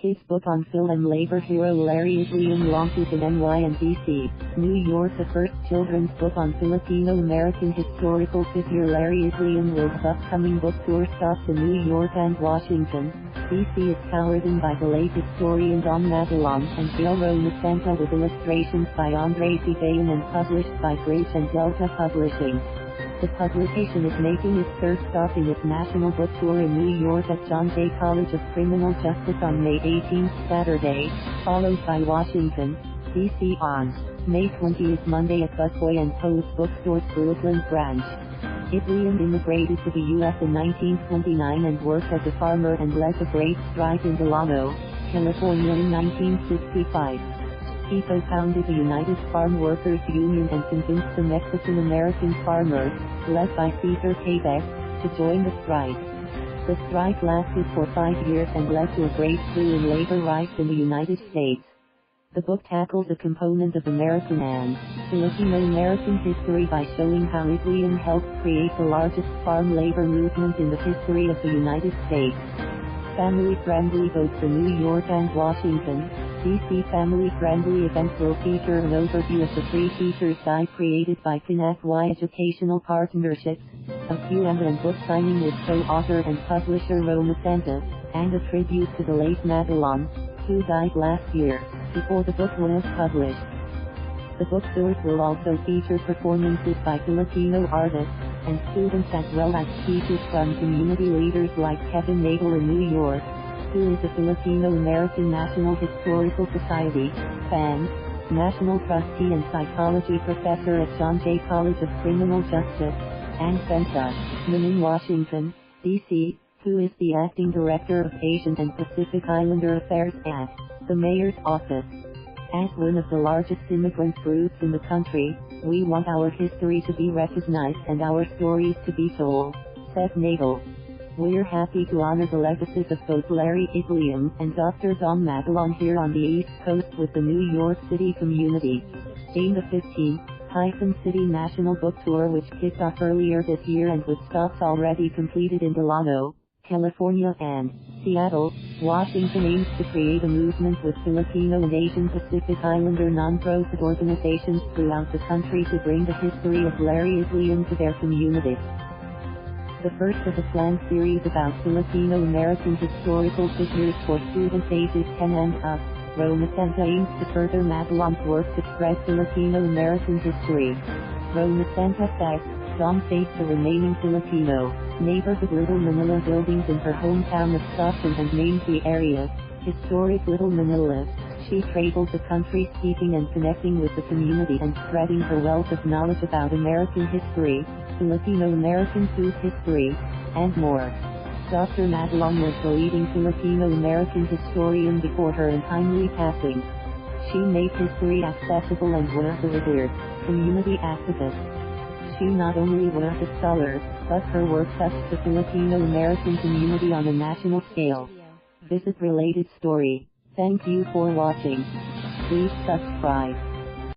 Kids book on Fil-Am labor hero Larry Itliong launches in NY and DC. New York. The first children's book on Filipino-American historical figure Larry Itliong will upcoming book tour Stockton, New York and Washington, DC is cowritten by the late historian Mabalon and Gayle Romasanta with illustrations by Andre Sibayan and published by Grape and Delta Publishing. The publication is making its first stop in its national book tour in New York at John Jay College of Criminal Justice on May 18th, Saturday, followed by Washington, D.C. on May 20th, Monday at Busboy and Poets bookstore's Brookland branch. Itliong immigrated to the U.S. in 1929 and worked as a farmer and led the Grape Strike in Delano, California in 1965. He co-founded the United Farm Workers Union and convinced the Mexican-American farmers, led by Cesar Chavez, to join the strike. The strike lasted for 5 years and led to a breakthrough in labor rights in the United States. The book tackles a component of American and Filipino American history by showing how Itliong helped create the largest farm labor movement in the history of the United States. Family-friendly both for New York and Washington, D.C. family-friendly events will feature an overview of the free features guide created by FANHS Educational Partnerships, a Q&amp and book signing with co-author and publisher Romasanta, and a tribute to the late Mabalon, who died last year, before the book was published. The bookstores will also feature performances by Filipino artists and students as well as speeches from community leaders like Kevin Nadal in New York, who is a Filipino-American National Historical Society, FANHS, National Trustee and Psychology Professor at John Jay College of Criminal Justice, and Ben de Guzman in Washington, D.C., who is the Acting Director of Asian and Pacific Islander Affairs at the Mayor's Office. As one of the largest immigrant groups in the country, we want our history to be recognized and our stories to be told, said Nadal. We're happy to honor the legacies of both Larry Itliong and Dr. Mabalon here on the East Coast with the New York City community. Being the 15th City National Book Tour which kicked off earlier this year and with stops already completed in Delano, California and Seattle, Washington aims to create a movement with Filipino and Asian Pacific Islander non-profit organizations throughout the country to bring the history of Larry Itliong to their communities. The first of a planned series about Filipino-American historical figures for students ages 10 and up, Romasanta aims to further Mabalon's work to spread Filipino-American history. Romasanta says, Dom faced the remaining Filipino neighborhood Little Manila buildings in her hometown of Stockton and named the area Historic Little Manila. She traveled the country speaking and connecting with the community and spreading her wealth of knowledge about American history, Filipino-American food history, and more. Dr. Mabalon was the leading Filipino-American historian before her untimely passing. She made history accessible and was a revered community activist. She not only was a scholar, but her work touched the Filipino-American community on a national scale. Visit related story. Thank you for watching. Please subscribe.